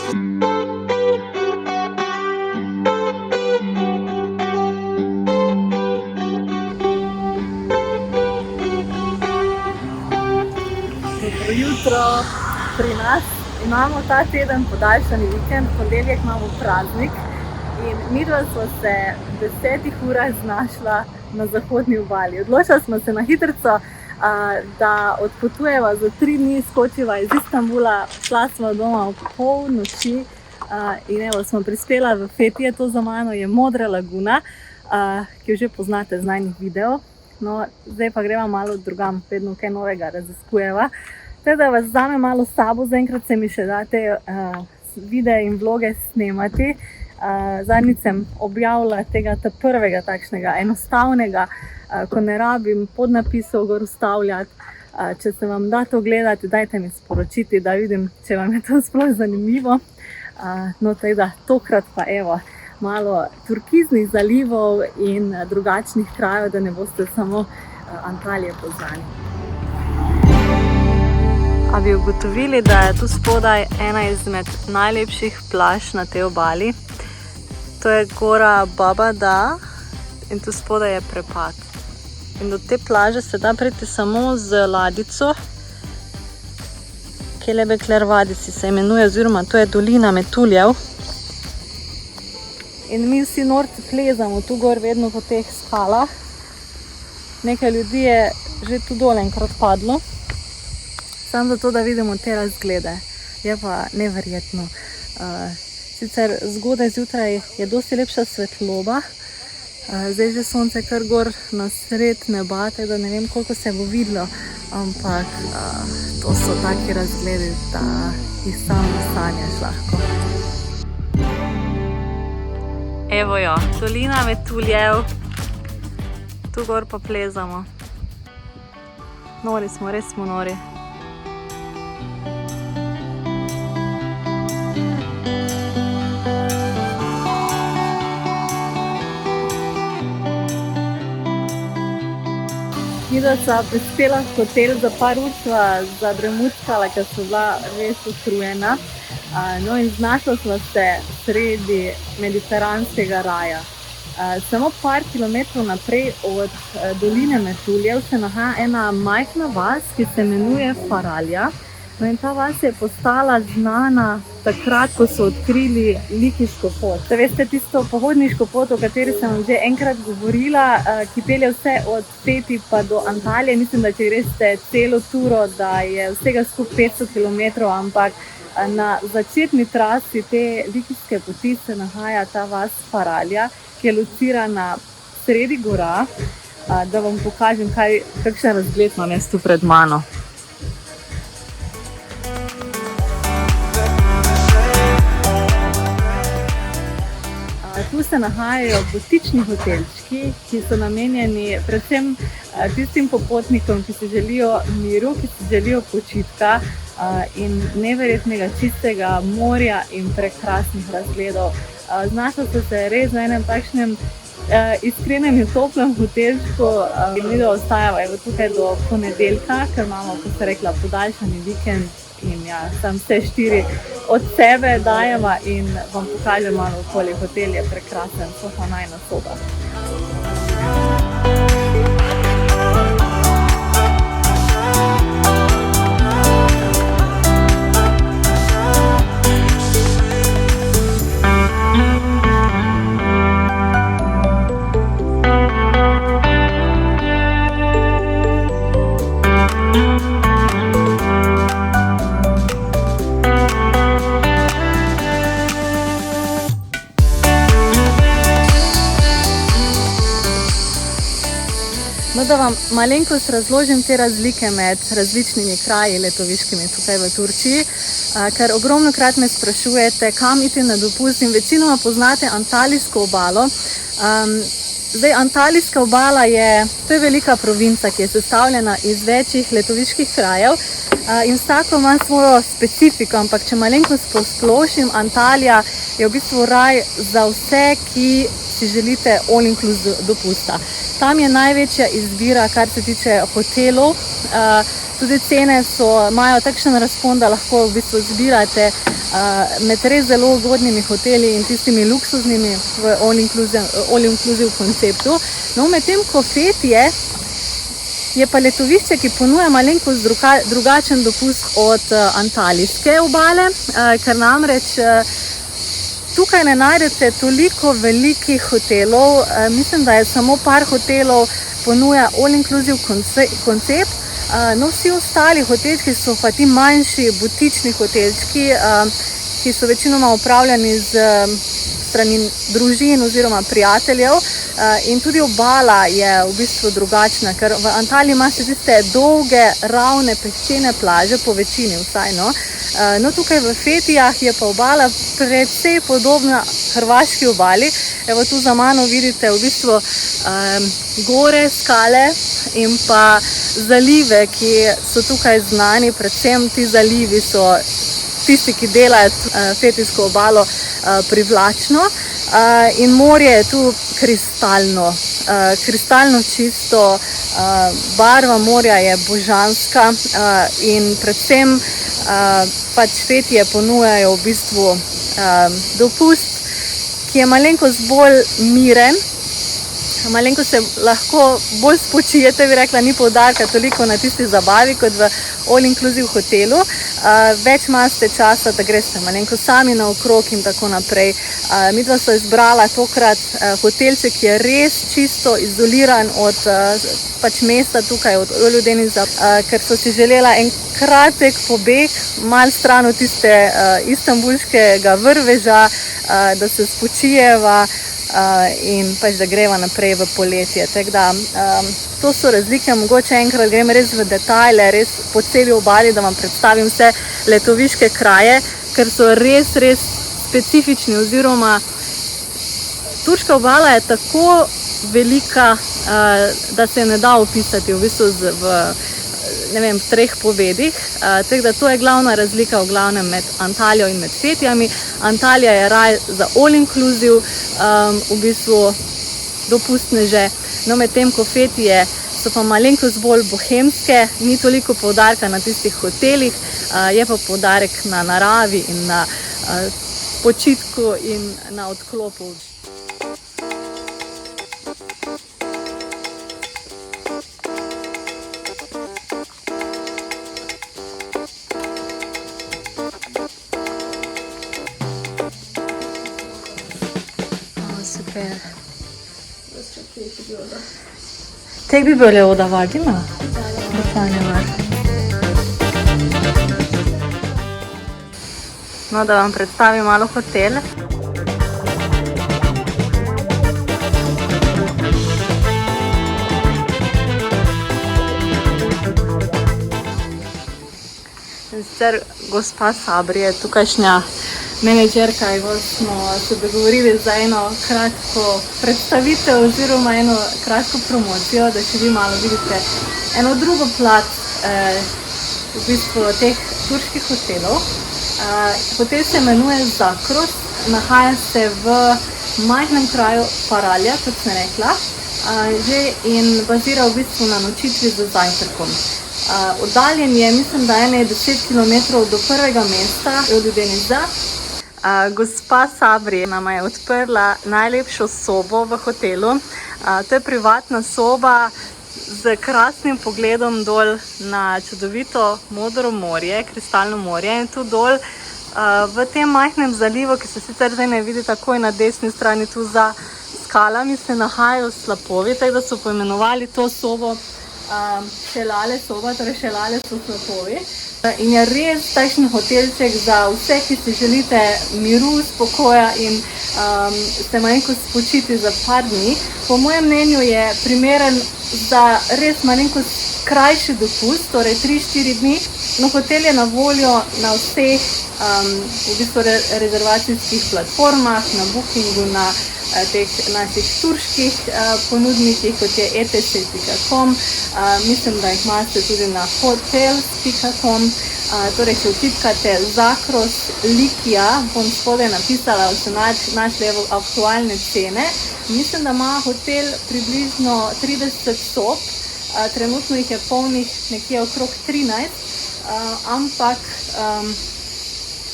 Dobro jutro. Pri nas imamo ta teden podaljšani vikend, v ponedeljek imamo praznik in midva sva se v 10 urah znašla na zahodni obali. Odločila smo se na hitrico, da odpotujeva za 3 dni, skočiva iz Istanbula, šla sva doma ob pol noči in evo, smo prispela v Fethiye. To za mano je Modra laguna, ki jo že poznate z najnih videov. No, zdaj pa greva malo drugam, vedno kaj novega raziskujeva. Da vas vzame malo s sabo, zaenkrat se mi še date videe in vloge snemati. Zadnjič sem objavila tega prvega takšnega enostavnega, ko ne rabim podnapisov gor vstavljati. Če se vam da to gledati, dajte mi sporočiti, da vidim, če vam je to sploh zanimivo. No, da tokrat pa evo, malo turkiznih zalivov in drugačnih krajev, da ne boste samo Antalije poznali. A bi ugotovili, da je tu spodaj ena izmed najlepših plaž na tej obali. To je gora Baba Da in tu spodaj je prepad. In do te plaže se da priti samo z ladico. Kelebekler Vadisi se imenuje, oziroma to je dolina metuljev. In mi vsi norci plezamo tu gor vedno po teh skalah. Nekaj ljudi je že tu dol enkrat padlo. Samo zato, da vidimo te razglede. Je pa neverjetno. Sicer zgodaj zjutraj je dosti lepša svetloba. Zdaj že sonce kar gor na sred neba, tako da ne vem, koliko se bo videlo. Ampak to so taki razgledi, da jih samo sanjaš lahko. Evo jo, dolina metuljev. Tu gor pa plezamo. Nori smo, res smo nori. Midva sva prispela v hotel, za par ur sva zadremuckala, ker sva bila res utrujena. No in znašla sva se sredi mediteranskega raja. Samo par kilometrov naprej od doline metuljev se nahaja ena majhna vas, ki se imenuje Faralja. No in ta vas je postala znana takrat, ko so odkrili Likiško pot. Da veste, tisto pohodniško pot, o kateri sem vam že enkrat govorila, ki pelje vse od Fethiye pa do Antalije. Mislim, da če greste celo turo, da je vsega skupaj 500 km, ampak na začetni trasi te Likiške poti se nahaja ta vas Faralja, ki je locirana sredi gora. Da vam pokažem, kakšen razgled imam jaz tu pred mano. Tu se nahajajo butični hotelčki, ki so namenjeni predvsem tistim popotnikom, ki si želijo miru, ki si želijo počitka in neverjetnega čistega morja in prekrasnih razgledov. Znašla so se res v enem takšnem iskrenem in toplem hotelčku. Mi da ostajava tukaj do ponedeljka, ker imamo, kot sem rekla, podaljšani vikend. In ja, tam vse 4 od sebe dajeva in vam pokažem malo okoli. Hotel je prekrasen, to pa najina soba. No, da vam malenkost razložim te razlike med različnimi kraji letoviškimi tukaj v Turčiji, ker ogromnokrat me sprašujete, kam iti na dopust in večinoma poznate Antalijsko obalo. Zdaj, Antalijska obala to je velika provinca, ki je sestavljena iz večjih letoviških krajev in vsako ima svojo specifiko, ampak če malenkost posplošim, Antalija je v bistvu raj za vse, ki si želite all inclusive dopusta. Tam je največja izbira, kar se tiče hotelov. Tudi cene imajo takšen razpon, da lahko v bistvu zbirate med res zelo ugodnimi hoteli in tistimi luksuznimi v all-inclusive konceptu. No, medtem ko Fethiye je pa letovišče, ki ponuja malenkost drugačen dopust od antalijske obale, ker namreč tukaj ne najdete toliko velikih hotelov. Mislim, da je samo par hotelov ponuja all-inclusive koncept. No, vsi ostali hotelčki so pa ti manjši butični hotelčki, ki so večinoma upravljani z strani družin oziroma prijateljev. In tudi obala je v bistvu drugačna, ker v Antaliji imate tiste dolge, ravne, peščene plaže, po večini vsaj, no. No, tukaj v Fethijah je pa obala precej podobna hrvaški obali. Evo, tu za mano vidite v bistvu gore, skale in pa zalive, ki so tukaj znani. Predvsem ti zalivi so tisti, ki delajo Fethijsko obalo privlačno. In morje je tu kristalno čisto, barva morja je božanska in predvsem pač Fethiye ponujajo v bistvu dopust, ki je malenkost bolj miren, malenkost se lahko bolj spočijete, bi rekla, ni poudarka toliko na tisti zabavi kot v all-inclusive hotelu. Več imate časa, da greste malenkost sami naokrog in tako naprej. Midva sva izbrala tokrat hotelček, ki je res čisto izoliran od pač mesta tukaj, od Ölüdeniza, ker so si želela en kratek pobeg, malo stran od tiste istanbulskega vrveža, da se spočijeva in pač da greva naprej v poletje. Tako da to so razlike, mogoče enkrat grem res v detajle, res po celi obali, da vam predstavim vse letoviške kraje, ker so res specifični, oziroma turška obala je tako velika, da se ne da opisati v bistvu v 3 povedih. Tako da to je glavna razlika v glavnem med Antalijo in med Fethijami. Antalija je raj za all-inclusive, v bistvu dopustneže, no, medtem ko Fethiye so pa malenkost bolj bohemske, ni toliko poudarka na tistih hotelih, je pa poudarek na naravi in na počitku in na odklopu. Tek bir böyle oda var değil mi? Bir tane var. No, da vam predstavim malo hotel. Sicer gospa Sabri je tukajšnja menedžerka, smo se dogovorili za eno kratko predstavitev oziroma eno kratko promocijo, da še vi malo vidite eno drugo plat v bistvu teh turških hotelov. Hotel se imenuje Zakros, nahaja se v majhnem kraju Paralja, kot sem rekla, in bazira v bistvu na nočitvi z zajtrkom. Oddaljen je, mislim, da 10 km do prvega mesta, Ölüdeniza. Gospa Sabri nama je odprla najlepšo sobo v hotelu. To je privatna soba z krasnim pogledom dol na čudovito modro morje, kristalno morje. In tu dol v tem majhnem zalivu, ki se sicer zdaj ne vidi takoj na desni strani, tu za skalami se nahajajo slapovi, tako da so poimenovali to sobo Šelale soba, torej Šelale so slapovi. In je res takšen hotelček za vse, ki si želite miru, spokoja in se malenkost spočiti za par dni. Po mojem mnenju je primeren za res malenkost krajši dopust, torej 3-4 dni. No, hotel je na voljo na vseh v bistvu rezervacijskih platformah, na Bookingu, na teh naših turških ponudnikih, kot je etc.com. Mislim, da jih imate tudi na hotels.com. Torej, če vtipkate Zakros Likija, bom spodaj napisala, da se našli aktualne cene. Mislim, da ima hotel približno 30 sob, trenutno jih je polnih nekje okrog 13, ampak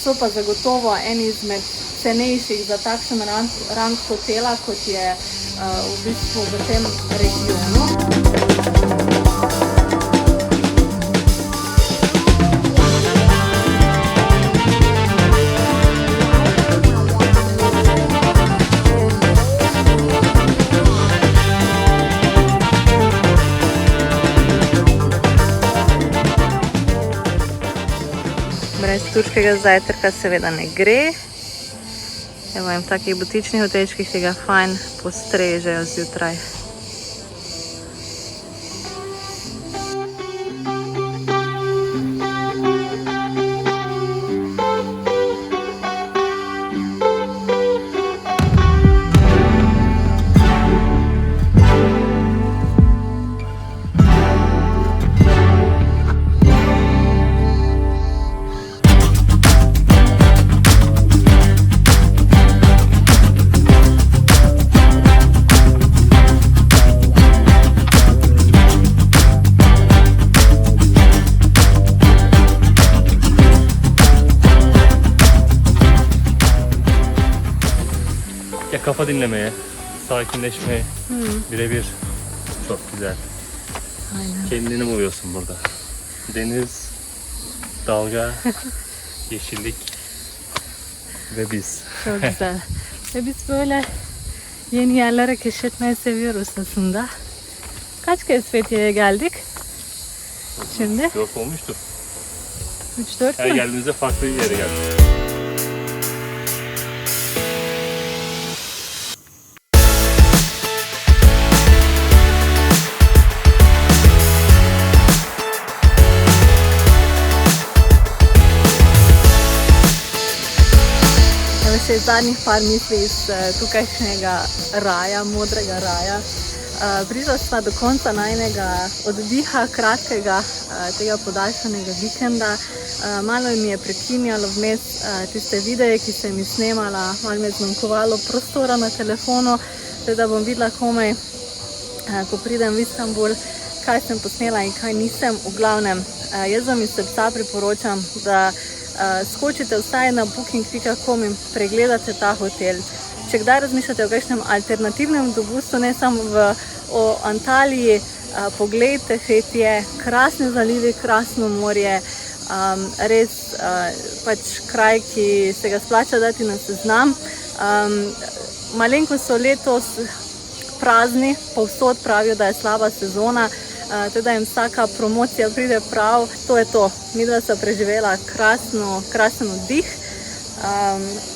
so pa zagotovo eni izmed cenejših za takšen rang hotela, kot je v bistvu v tem regionu. Brez turškega zajtrka seveda ne gre. Evo, in v takih butičnih hotelčkih si ga fajn postrežejo zjutraj. Ya kafa dinlemeye, sakinleşmeye birebir çok güzel. Aynen. Kendini buluyorsun burada. Deniz, dalga, yeşillik ve biz. Çok güzel. Ve biz böyle yeni yerlere keşfetmeyi seviyoruz aslında. Kaç kez Fethiye'ye geldik? Şimdi 4 olmuştur. 3-4 Her mü? geldiğimizde farklı bir yere geldik. Še zadnjih par misli iz tukajšnjega raja, modrega raja. Prišla sva do konca najnega oddiha, kratkega, tega podaljšanega vikenda. Malo mi je prekinjalo vmes tiste videe, ki sem jih snemala, malo mi je zmanjkovalo prostora na telefonu, da bom videla komaj, ko pridem v Istanbul, kaj sem posnela in kaj nisem. V glavnem, jaz vam iz srca priporočam, da skočite vsaj na booking.com in pregledate ta hotel. Če kdaj razmišljate o kakšnem alternativnem dopustu, ne samo o Antaliji, poglejte Fethiye, krasne zalivi, krasno morje, res pač kraj, ki se ga splača dati na seznam. Malenkost so letos prazni, povsod pravijo, da je slaba sezona, teda jim vsaka promocija pride prav. To je to. Midva sva preživela krasen oddih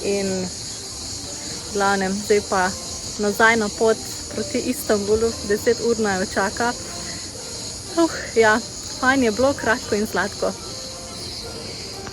in v glavnem zdaj pa nazaj na pot proti Istanbulu. 10 ur naju čaka. Ja, fajn je bilo, kratko in sladko.